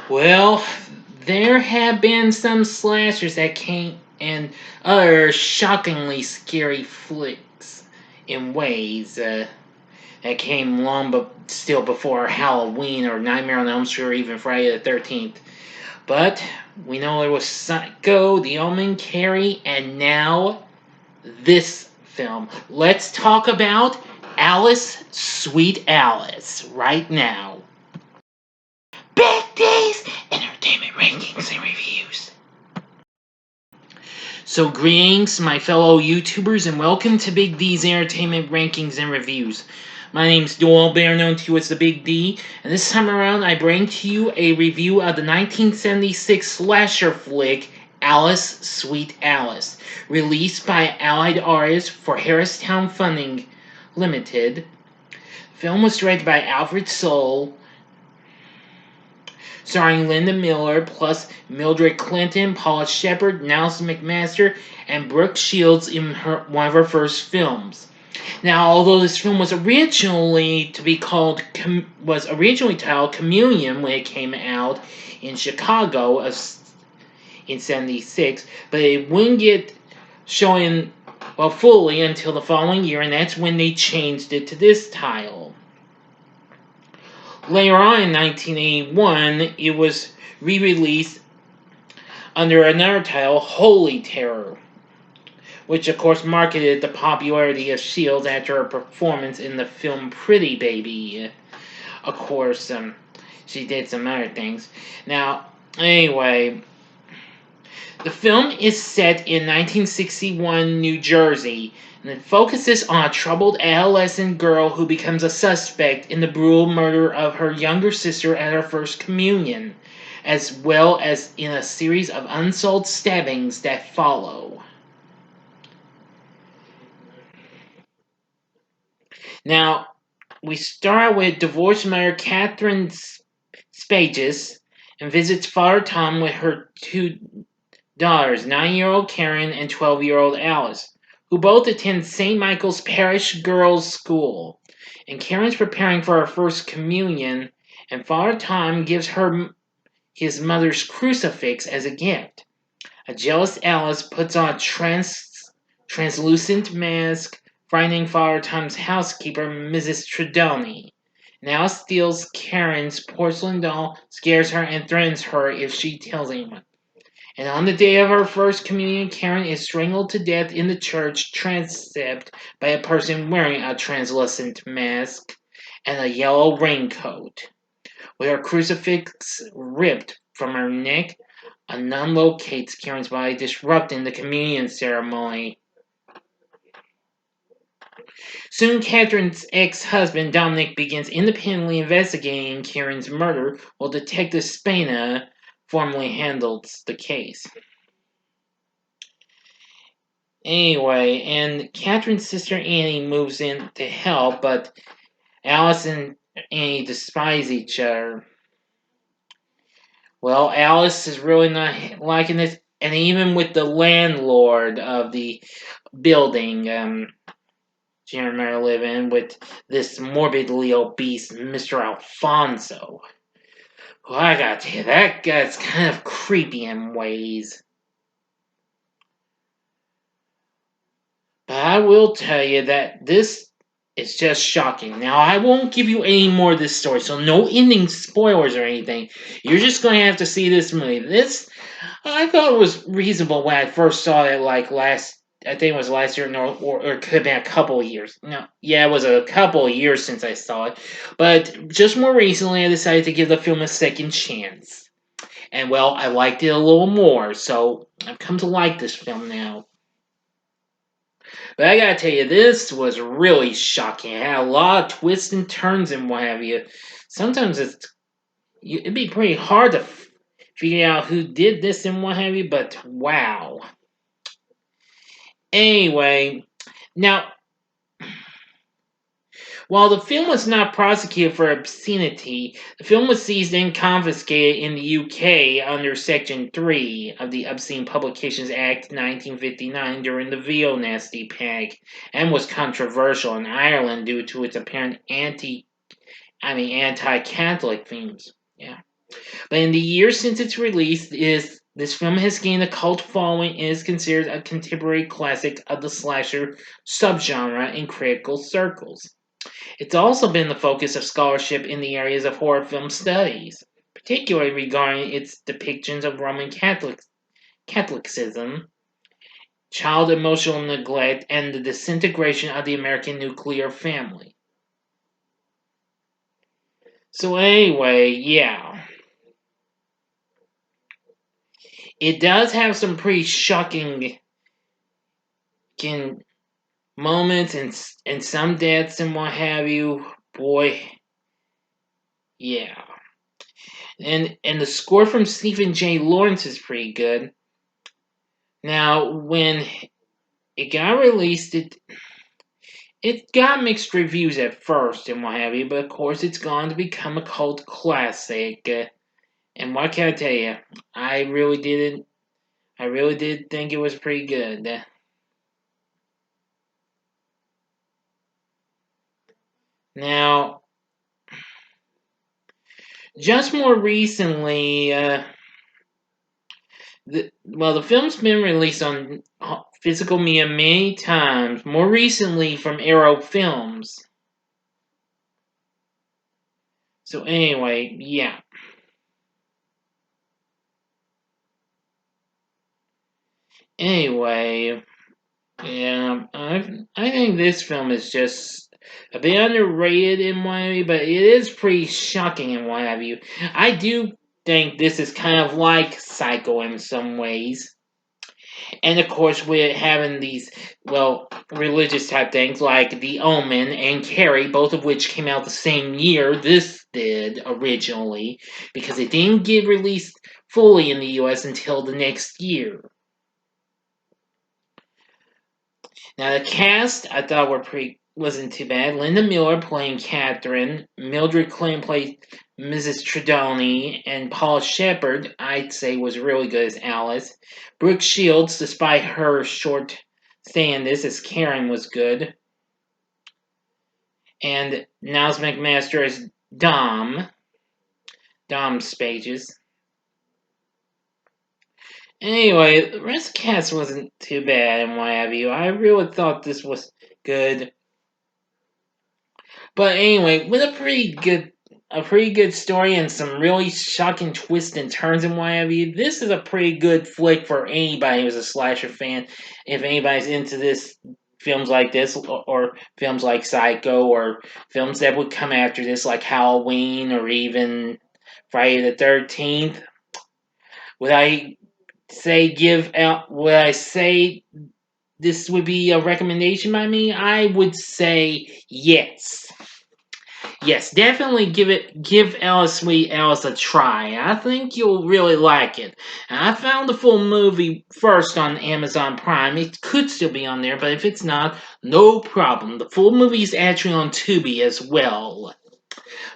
Well, there have been some slashers that came and other shockingly scary flicks in ways that came long but still before Halloween or Nightmare on Elm Street or even Friday the 13th. But we know there was Psycho, The Omen, Carrie, and now this film. Let's talk about Alice, Sweet Alice, right now. Big D's Entertainment Rankings and Reviews. So, greetings, my fellow YouTubers, and welcome to Big D's Entertainment Rankings and Reviews. My name's Doyle, better known to you as the Big D, and this time around I bring to you a review of the 1976 slasher flick Alice, Sweet Alice, released by Allied Artists for Harristown Funding Limited. The film was directed by Alfred Soule, starring Linda Miller, plus Mildred Clinton, Paula Shepherd, Nelson McMaster, and Brooke Shields in one of her first films. Now, although this film was originally titled Communion when it came out in Chicago in '76, but it wouldn't get showing fully until the following year, and that's when they changed it to this title. Later on in 1981, it was re-released under another title, Holy Terror, which of course marketed the popularity of Shields after her performance in the film Pretty Baby. Of course, she did some other things. Now, anyway, the film is set in 1961 New Jersey, and it focuses on a troubled adolescent girl who becomes a suspect in the brutal murder of her younger sister at her first communion, as well as in a series of unsolved stabbings that follow. Now, we start with divorced mother Catherine Spages and visits Father Tom with her two daughters, 9-year-old Karen and 12-year-old Alice, who both attend St. Michael's Parish Girls' School. And Karen's preparing for her first communion, and Father Tom gives her his mother's crucifix as a gift. A jealous Alice puts on a translucent mask, frightening Father Tom's housekeeper, Mrs. Tredoni. And Alice steals Karen's porcelain doll, scares her, and threatens her if she tells anyone. And on the day of her first communion, Karen is strangled to death in the church transept by a person wearing a translucent mask and a yellow raincoat. With her crucifix ripped from her neck, a nun locates Karen's body, disrupting the communion ceremony. Soon, Catherine's ex-husband, Dominic, begins independently investigating Karen's murder, while Detective Spana formally handles the case. Anyway, and Catherine's sister Annie moves in to help, but Alice and Annie despise each other. Well, Alice is really not liking this, and even with the landlord of the building, she and Mary live in, with this morbidly obese Mr. Alfonso. Well, I gotta tell you, that guy's kind of creepy in ways. But I will tell you that this is just shocking. Now, I won't give you any more of this story, so no ending spoilers or anything. You're just going to have to see this movie. This, I thought it was reasonable when I first saw it, I think it was last year, or it could have been a couple of years. No, yeah, it was a couple of years since I saw it. But just more recently, I decided to give the film a second chance. And, well, I liked it a little more, so I've come to like this film now. But I gotta tell you, this was really shocking. It had a lot of twists and turns and what have you. Sometimes it'd be pretty hard to figure out who did this and what have you, but wow. Anyway, now, while the film was not prosecuted for obscenity, the film was seized and confiscated in the UK under Section 3 of the Obscene Publications Act 1959 during the Veal Nasty Panic, and was controversial in Ireland due to its apparent anti-Catholic themes. Yeah. But in the years since its release, this film has gained a cult following and is considered a contemporary classic of the slasher subgenre in critical circles. It's also been the focus of scholarship in the areas of horror film studies, particularly regarding its depictions of Roman Catholicism, child emotional neglect, and the disintegration of the American nuclear family. So anyway, yeah. It does have some pretty shocking moments and some deaths and what have you. Boy, yeah. And the score from Stephen J. Lawrence is pretty good. Now, when it got released, it got mixed reviews at first and what have you, but of course it's gone to become a cult classic. And what can I tell you? I really didn't. I really did think it was pretty good. Now, just more recently, the film's been released on physical media many times. More recently, from Arrow Films. So anyway, yeah. Anyway, yeah, I think this film is just a bit underrated in what have you, but it is pretty shocking in what have you. I do think this is kind of like Psycho in some ways. And of course, we're having these, well, religious type things like The Omen and Carrie, both of which came out the same year this did originally, because it didn't get released fully in the US until the next year. Now the cast I thought wasn't too bad. Linda Miller playing Catherine, Mildred Clinton played Mrs. Tredoni, and Paul Shepard I'd say was really good as Alice. Brooke Shields, despite her short stay in this, as Karen was good, and Niles McMaster as Dom Spages. Anyway, the rest of the cast wasn't too bad and what have you. I really thought this was good. But anyway, with a pretty good story and some really shocking twists and turns and what have you, this is a pretty good flick for anybody who's a slasher fan. If anybody's into this films like this or films like Psycho or films that would come after this like Halloween or even Friday the 13th, would I would I say this would be a recommendation by me? I would say yes. Yes, definitely give Alice Sweet Alice a try. I think you'll really like it. And I found the full movie first on Amazon Prime. It could still be on there, but if it's not, no problem. The full movie is actually on Tubi as well.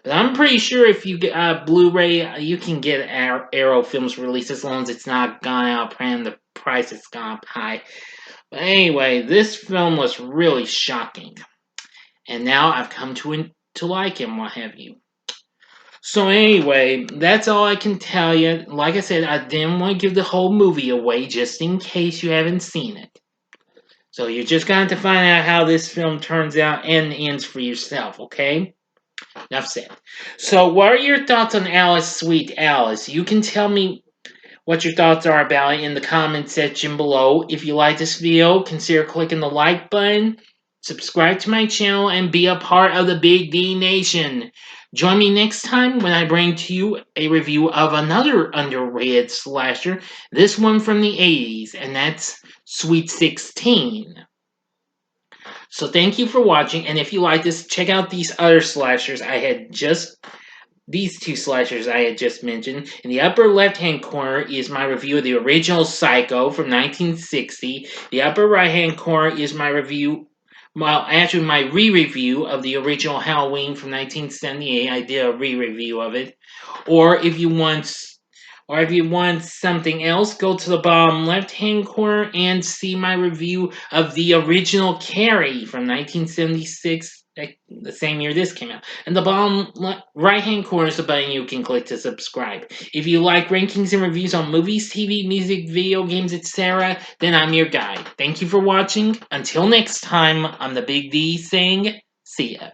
But I'm pretty sure if you get Blu-ray, you can get Arrow Films release as long as it's not gone out and the price has gone up high. But anyway, this film was really shocking. And now I've come to like him, what have you. So anyway, that's all I can tell you. Like I said, I didn't want to give the whole movie away just in case you haven't seen it. So you're just going to find out how this film turns out and ends for yourself, okay? Enough said. So what are your thoughts on Alice Sweet Alice? You can tell me what your thoughts are about it in the comment section below. If you like this video, consider clicking the like button, subscribe to my channel, and be a part of the Big D Nation. Join me next time when I bring to you a review of another underrated slasher, this one from the 80s, and that's Sweet 16. So thank you for watching, and if you like this, check out these other slashers these two slashers I had just mentioned. In the upper left-hand corner is my review of the original Psycho from 1960. The upper right-hand corner is my review, well, actually my re-review of the original Halloween from 1978. I did a re-review of it. Or if you want something else, go to the bottom left-hand corner and see my review of the original Carrie from 1976 the same year this came out. And the bottom right hand corner is the button you can click to subscribe. If you like rankings and reviews on movies, TV, music, video games, etc., then I'm your guy. Thank you for watching. Until next time, I'm the Big D saying, see ya.